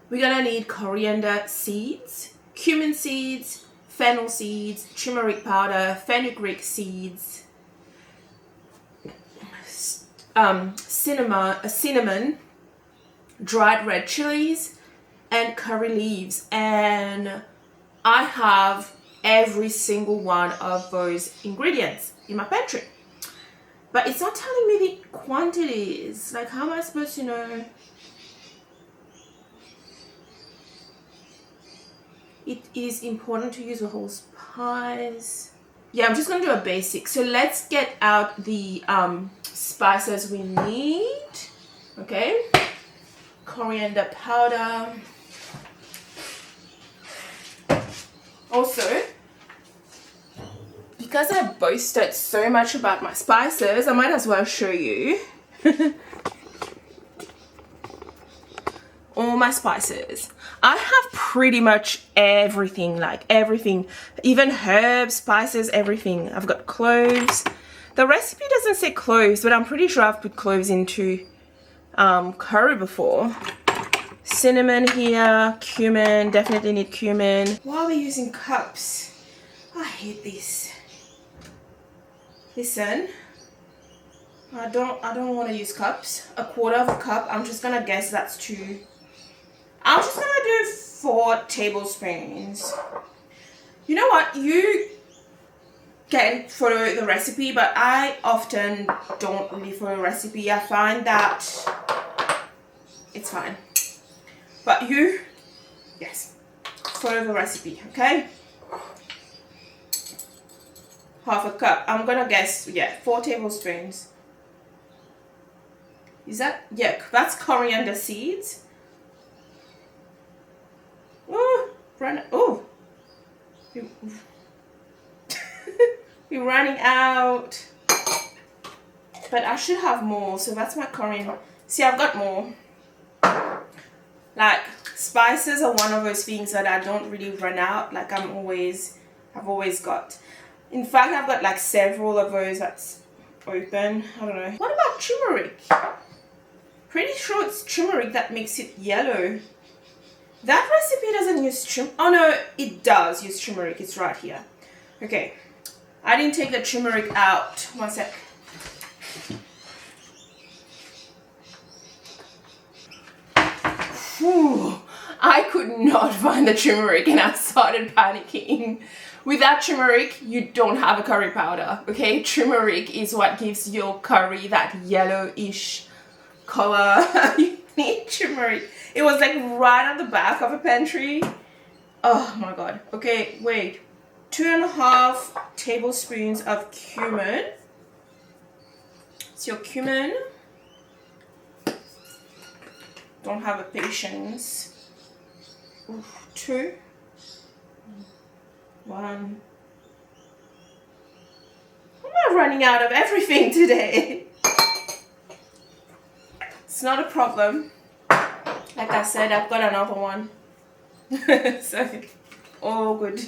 we're gonna need coriander seeds, cumin seeds, fennel seeds, turmeric powder, fenugreek seeds, cinnamon, dried red chilies, and curry leaves. And I have every single one of those ingredients in my pantry, but it's not telling me the quantities. Like, how am I supposed to know? It is important to use the whole spice. Yeah, I'm just gonna do a basic. So let's get out the spices we need. Okay, coriander powder. Also, because I boasted so much about my spices, I might as well show you all my spices. I have pretty much everything, like everything, even herbs, spices, everything. I've got cloves. The recipe doesn't say cloves, but I'm pretty sure I've put cloves into curry before. Cinnamon here, cumin, definitely need cumin. Why are we using cups? I hate this. Listen, I don't want to use cups. 1/4 of a cup, I'm just gonna guess that's 2. I'm just gonna do 4 tablespoons. You know what? You can follow the recipe, but I often don't really follow a recipe. I find that it's fine. But you, yes, follow the recipe, okay? 1/2 a cup. I'm gonna guess, yeah, 4 tablespoons. Is that, yeah, that's coriander seeds. Oh, we're running out. But I should have more, so that's my coriander. See, I've got more. Like, spices are one of those things that I don't really run out. Like, I've always got. In fact, I've got like several of those that's open. I don't know. What about turmeric? Pretty sure it's turmeric that makes it yellow. That recipe doesn't use turmeric. Oh no, it does use turmeric. It's right here. Okay. I didn't take the turmeric out. One sec. Whew. I could not find the turmeric and I started panicking. Without turmeric, you don't have a curry powder, okay? Turmeric is what gives your curry that yellowish color. You need turmeric. It was like right at the back of a pantry. Oh my god. Okay, wait. 2.5 tablespoons of cumin. It's your cumin. Don't have a patience. Ooh, 2. 1. Am I running out of everything today? It's not a problem. Like I said, I've got another one. So, all good.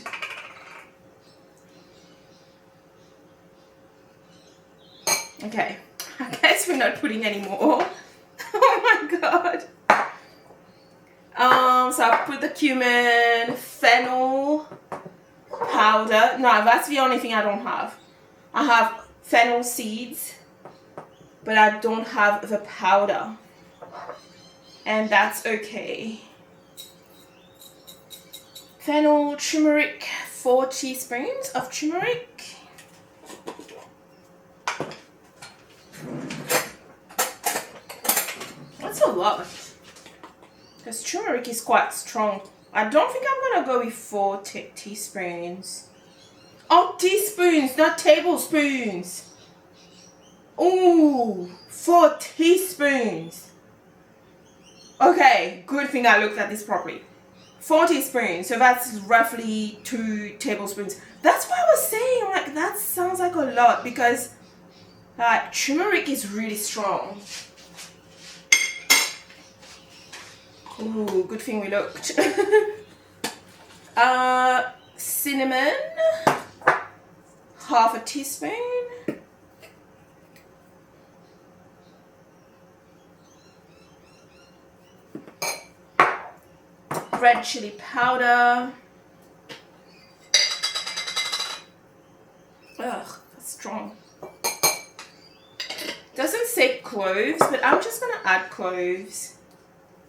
Okay, I guess we're not putting any more. Oh my god. So I put the cumin, fennel powder. No, that's the only thing I don't have. I have fennel seeds, but I don't have the powder. And that's okay. Fennel, turmeric, 4 teaspoons of turmeric. That's a lot. Because turmeric is quite strong. I don't think I'm going to go with 4 teaspoons. Oh, teaspoons, not tablespoons. Ooh, 4 teaspoons. Okay, good thing I looked at this properly. 4 teaspoons, so that's roughly 2 tablespoons. That's what I was saying, like that sounds like a lot because turmeric is really strong. Ooh, good thing we looked. Cinnamon, 1/2 teaspoon. Red chili powder. Ugh, that's strong. Doesn't say cloves, but I'm just gonna add cloves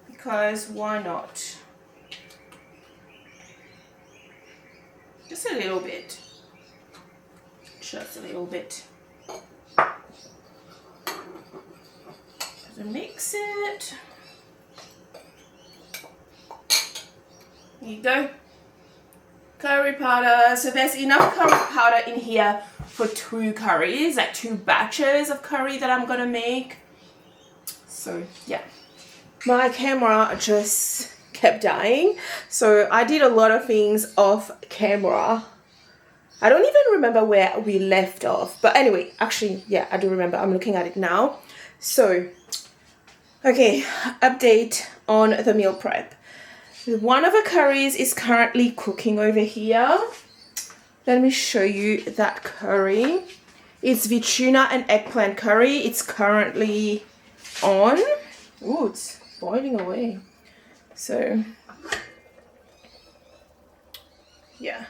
because why not? Just a little bit. Just a little bit. Mix it. There you go. Curry powder. So there's enough curry powder in here for 2 curries, like 2 batches of curry that I'm gonna make. So yeah. My camera just kept dying. So I did a lot of things off camera. I don't even remember where we left off. But anyway, actually, yeah, I do remember. I'm looking at it now. So, okay, update on the meal prep. One of the curries is currently cooking over here. Let me show you that curry. It's the tuna and eggplant curry. It's currently on. Ooh, it's boiling away. So, yeah.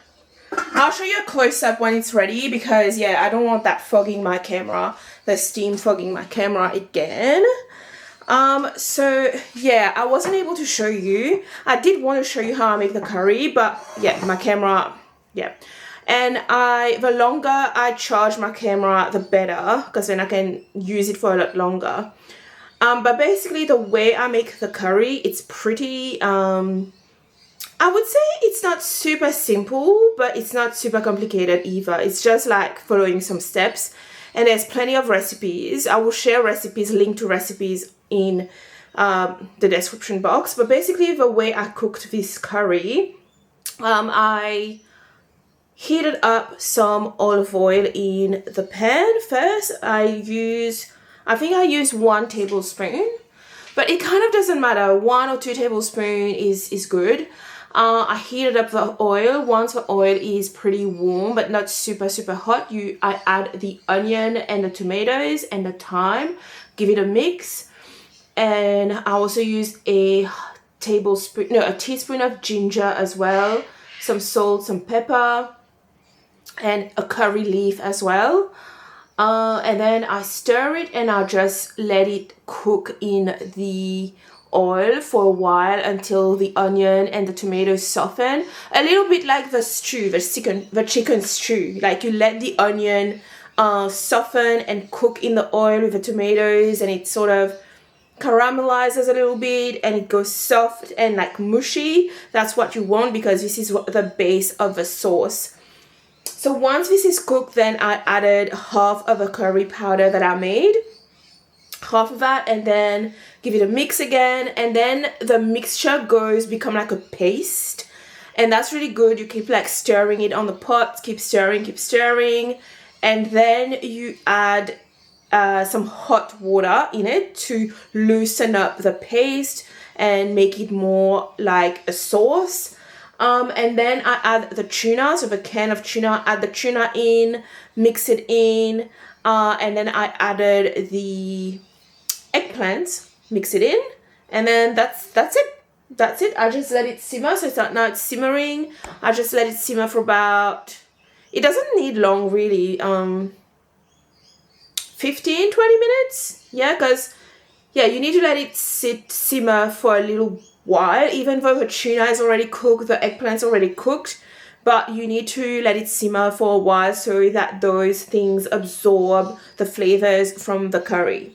I'll show you a close-up when it's ready because, yeah, I don't want that fogging my camera, the steam fogging my camera again. So, yeah, I wasn't able to show you. I did want to show you how I make the curry, but, yeah, my camera, yeah. And the longer I charge my camera, the better, because then I can use it for a lot longer. But basically, the way I make the curry, it's pretty, I would say it's not super simple, but it's not super complicated either. It's just like following some steps. And there's plenty of recipes. I will share recipes, link to recipes in the description box. But basically, the way I cooked this curry, I heated up some olive oil in the pan first. I think I use 1 tablespoon, but it kind of doesn't matter. 1 or 2 tablespoons is good. I heated up the oil. Once the oil is pretty warm but not super hot, I add the onion and the tomatoes and the thyme, give it a mix, and I also use a teaspoon of ginger as well, some salt, some pepper, and a curry leaf as well. And then I stir it and I'll just let it cook in the oil for a while until the onion and the tomatoes soften. A little bit like the stew, the chicken stew. Like you let the onion soften and cook in the oil with the tomatoes, and it sort of caramelizes a little bit and it goes soft and like mushy. That's what you want, because this is the base of the sauce. So once this is cooked, then I added half of the curry powder that I made, half of that, and then give it a mix again, and then the mixture become like a paste, and that's really good. You keep like stirring it on the pot, keep stirring, and then you add some hot water in it to loosen up the paste and make it more like a sauce. And then I add the tuna, so the can of tuna, add the tuna in, mix it in, and then I added the eggplants, mix it in, and then that's it. I just let it simmer. So now it's simmering. I just let it simmer for about, it doesn't need long really, 15-20 minutes. Yeah, because you need to let it simmer for a little while. Even though the tuna is already cooked, the eggplant's already cooked, but you need to let it simmer for a while so that those things absorb the flavors from the curry.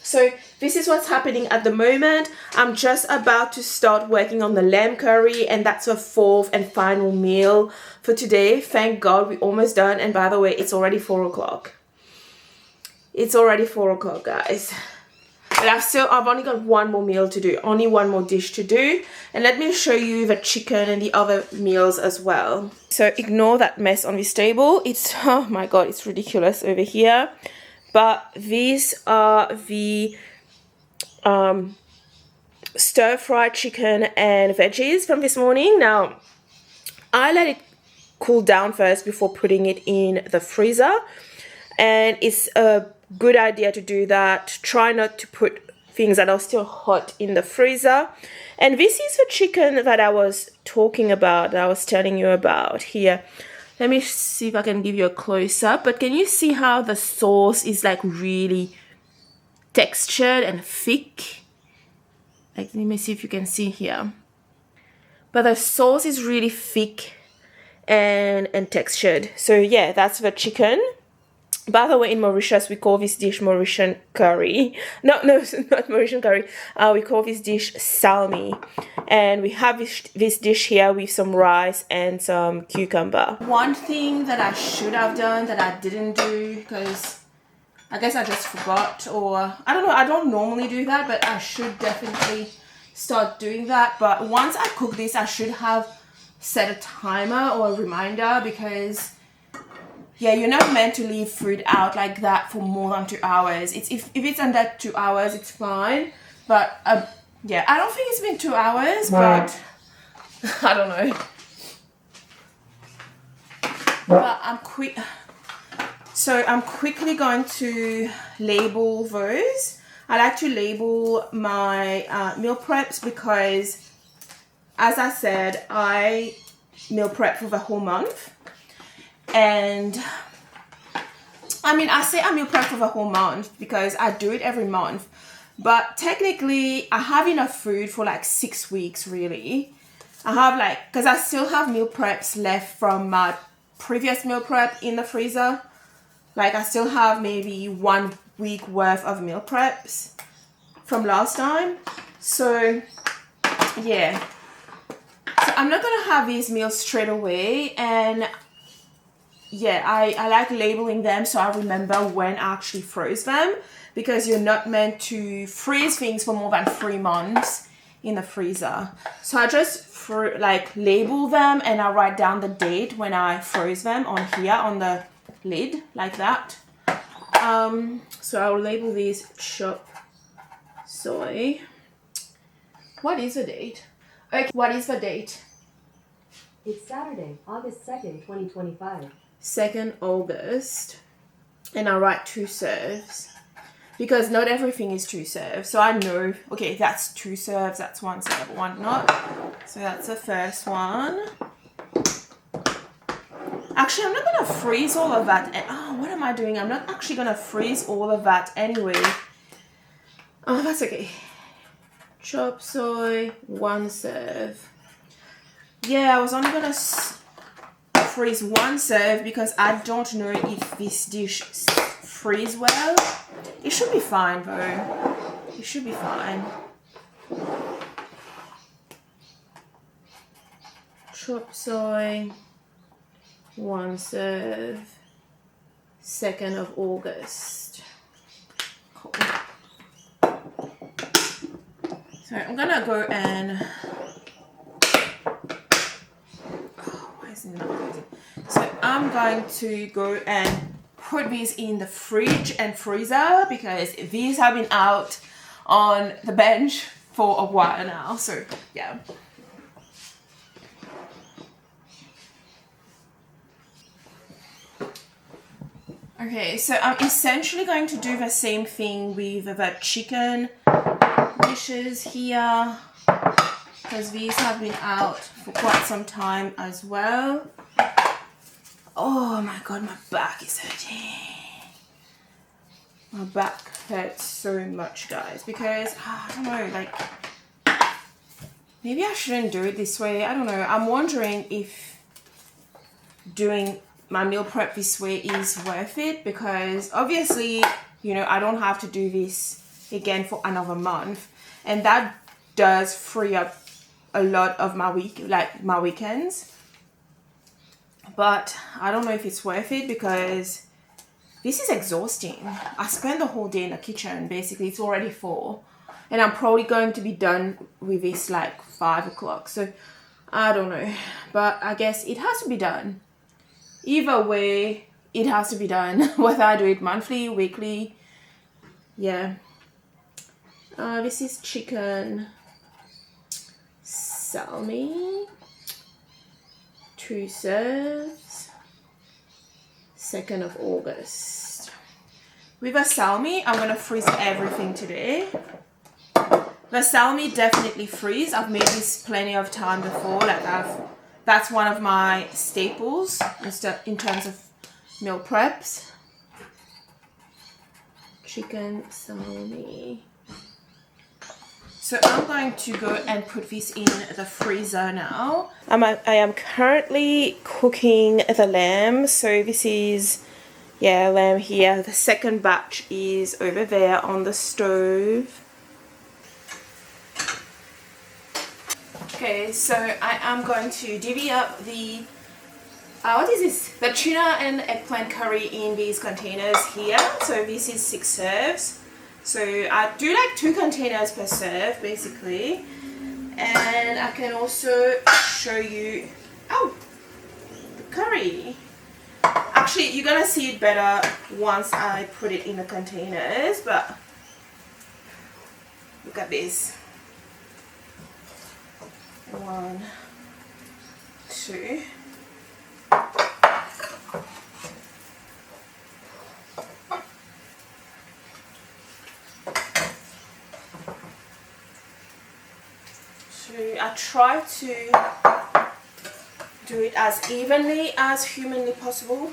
So this is what's happening at the moment. I'm just about to start working on the lamb curry, and that's a fourth and final meal for today. Thank God we're almost done. And by the way, it's already 4 o'clock. It's already 4 o'clock, guys. But I've only got one more meal to do, only one more dish to do. And let me show you the chicken and the other meals as well. So ignore that mess on this table. It's, oh my God, it's ridiculous over here. But these are the stir-fried chicken and veggies from this morning. Now, I let it cool down first before putting it in the freezer. And it's a good idea to do that. Try not to put things that are still hot in the freezer. And this is the chicken that I was talking about, that I was telling you about here. Let me see if I can give you a close-up. But can you see how the sauce is like really textured and thick? Like, let me see if you can see here. But the sauce is really thick and textured. So yeah, that's the chicken. By the way, in Mauritius, we call this dish Mauritian curry. No, not Mauritian curry. We call this dish salmi. And we have this dish here with some rice and some cucumber. One thing that I should have done that I didn't do, because I guess I just forgot, or I don't know, I don't normally do that, but I should definitely start doing that. But once I cook this, I should have set a timer or a reminder, because yeah, you're not meant to leave food out like that for more than 2 hours. If it's under 2 hours, it's fine. But yeah, I don't think it's been 2 hours, but I don't know. But I'm quickly going to label those. I like to label my meal preps because, as I said, I meal prep for the whole month. And I mean, I say I meal prep for the whole month because I do it every month, but technically I have enough food for like 6 weeks really. I have because I still have meal preps left from my previous meal prep in the freezer. Like I still have maybe 1 week worth of meal preps from last time. So yeah, so I'm not gonna have these meals straight away. And yeah, I like labeling them so I remember when I actually froze them, because you're not meant to freeze things for more than 3 months in the freezer. So I just label them and I write down the date when I froze them on here on the lid like that. So I'll label these chop soy. What is the date? Okay, what is the date? It's Saturday, August 2nd, 2025. 2nd August, and I write 2 serves because not everything is 2 serves. So I know, okay, that's 2 serves, that's 1 serve, 1 not. So that's the first one. Actually, I'm not gonna freeze all of that. Oh, what am I doing? I'm not actually gonna freeze all of that anyway. Oh, that's okay. chop soy, 1 serve. Yeah, I was only gonna freeze 1 serve because I don't know if this dish freeze well. It should be fine though. It should be fine. Chop soy, 1 serve, 2nd of August. Cool. So I'm gonna go and so I'm going to go and put these in the fridge and freezer because these have been out on the bench for a while now. So yeah. Okay, so I'm essentially going to do the same thing with the chicken dishes here because these have been out for quite some time as well. Oh my god, my back is hurting. My back hurts so much, guys, because I don't know, like maybe I shouldn't do it this way. I don't know. I'm wondering if doing my meal prep this way is worth it because obviously, you know, I don't have to do this again for another month, and that does free up a lot of my my weekends. But I don't know if it's worth it because this is exhausting. I spend the whole day in the kitchen. Basically, it's already 4 and I'm probably going to be done with this like 5 o'clock. So I don't know, but I guess it has to be done. Either way, it has to be done, whether I do it monthly, weekly. Yeah. This is chicken salmi, 2 serves, 2nd of August. With a salmi, I'm gonna freeze everything today. The salmi definitely freeze. I've made this plenty of time before. That's one of my staples in terms of meal preps. Chicken salmi. So I'm going to go and put this in the freezer now. I am currently cooking the lamb. So this is, yeah, lamb here. The second batch is over there on the stove. Okay, so I am going to divvy up the, what is this? The tuna and eggplant curry in these containers here. So this is 6 serves. So I do like 2 containers per serve basically. And I can also show you, the curry. Actually, you're gonna see it better once I put it in the containers, but look at this. 1, 2. So I try to do it as evenly as humanly possible.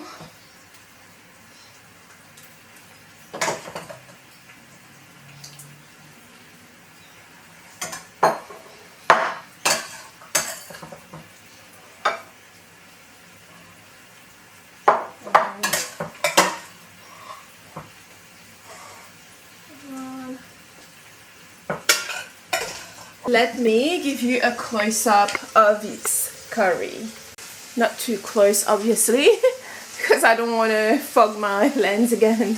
Let me give you a close-up of this curry. Not too close, obviously, because I don't want to fog my lens again.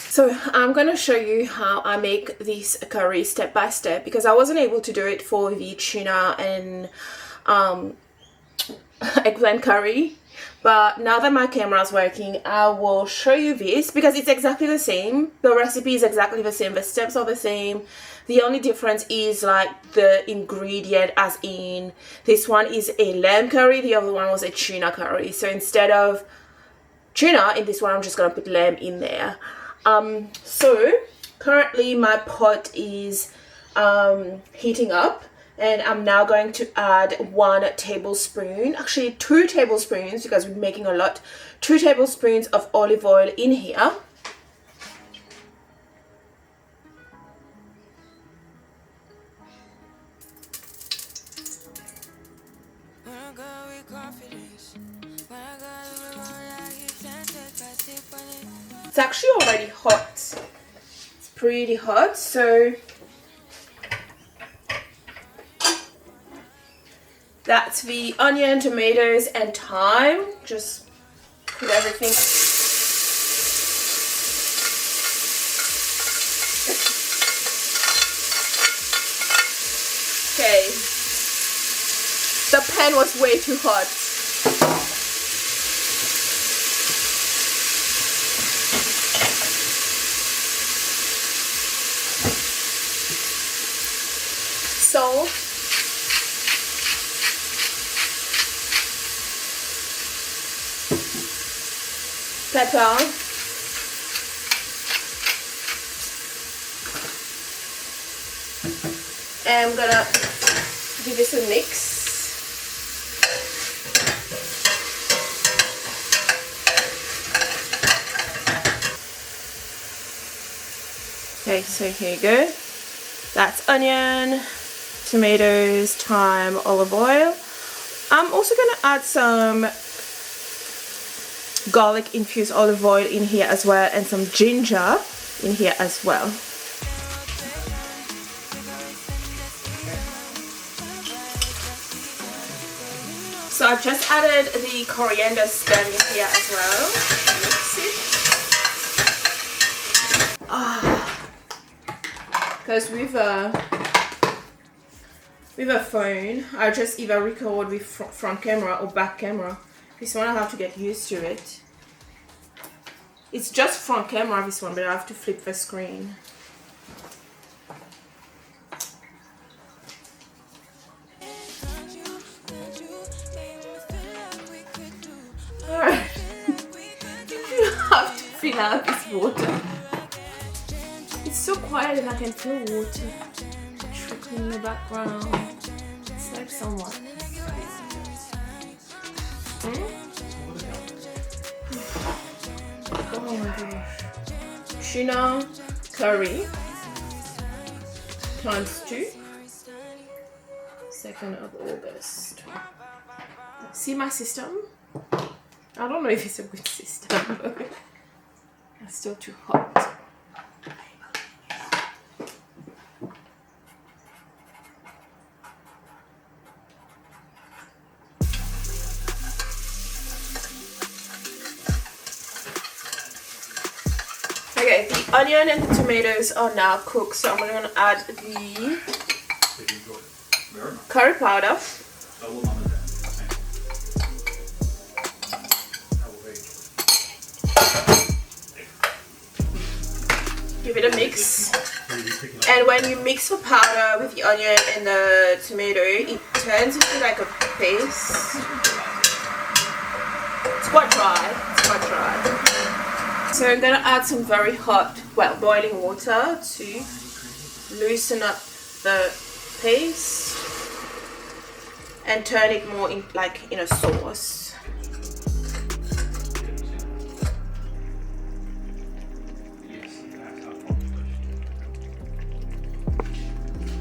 So I'm going to show you how I make this curry step by step because I wasn't able to do it for the tuna and eggplant curry. But now that my camera is working, I will show you this because it's exactly the same. The recipe is exactly the same. The steps are the same. The only difference is like the ingredient, as in this one is a lamb curry, the other one was a tuna curry. So instead of tuna, in this one I'm just going to put lamb in there. So currently my pot is heating up. And I'm now going to add 1 tablespoon, actually 2 tablespoons because we're making a lot, 2 tablespoons of olive oil in here. It's actually already hot. It's pretty hot, so that's the onion, tomatoes, and thyme. Just put everything. Okay. The pan was way too hot. Salt. Pepper. And I'm gonna give this a mix. Okay, so here you go. That's onion, tomatoes, thyme, olive oil. I'm also gonna add some garlic infused olive oil in here as well, and some ginger in here as well. So I've just added the coriander stem in here as well. Mix it. Because with a phone, I just either record with front camera or back camera. This one I have to get used to it. It's just front camera, this one, but I have to flip the screen. Alright. You have to fill out this water. It's so quiet and I can feel water trickling in the background. It's like someone. Oh my gosh. Tuna curry times 2. 2nd of August. See my system? I don't know if it's a good system, but it's still too hot. Okay, the onion and the tomatoes are now cooked, so I'm going to add the curry powder. Give it a mix. And when you mix the powder with the onion and the tomato, it turns into like a paste. It's quite dry. It's quite dry. So I'm going to add some very hot, well, boiling water to loosen up the paste and turn it more in, like in a sauce.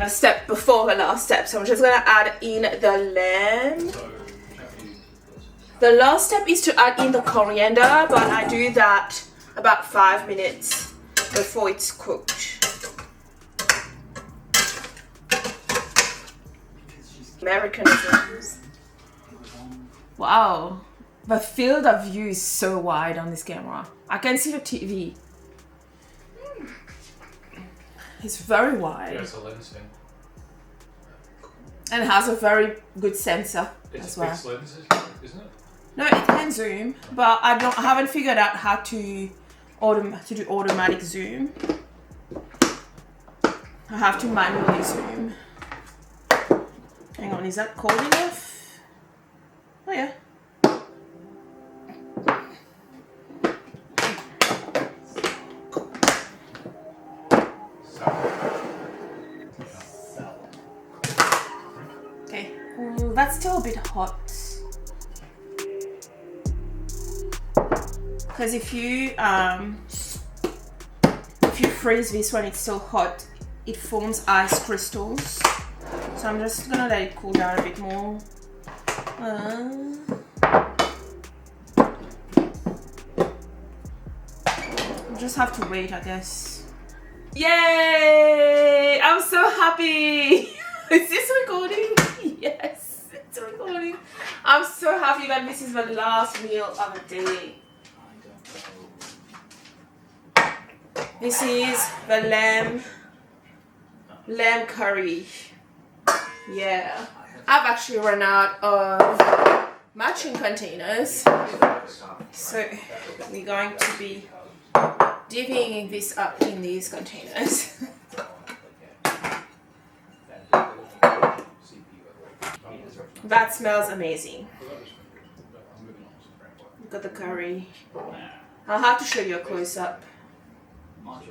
A step before the last step, so I'm just going to add in the lamb. The last step is to add in the coriander, but I do that about 5 minutes before it's cooked. Americanisms. Wow, the field of view is so wide on this camera. I can see the TV. It's very wide. Yeah, it's a lens thing. And has a very good sensor as well. It's a fixed lens, isn't it? No, it can zoom, but I haven't figured out how to do automatic zoom. I have to manually zoom. Hang on, is that cold enough? Oh yeah. Okay, that's still a bit hot. Because if you freeze this when it's still hot, it forms ice crystals. So I'm just gonna let it cool down a bit more. Just have to wait, I guess. Yay! I'm so happy. Is this recording? Yes, it's recording. I'm so happy that this is the last meal of the day. This is the lamb curry. Yeah, I've actually run out of matching containers, so we're going to be divvying this up in these containers. That smells amazing. Look at the curry. I'll have to show you a close up. Wow.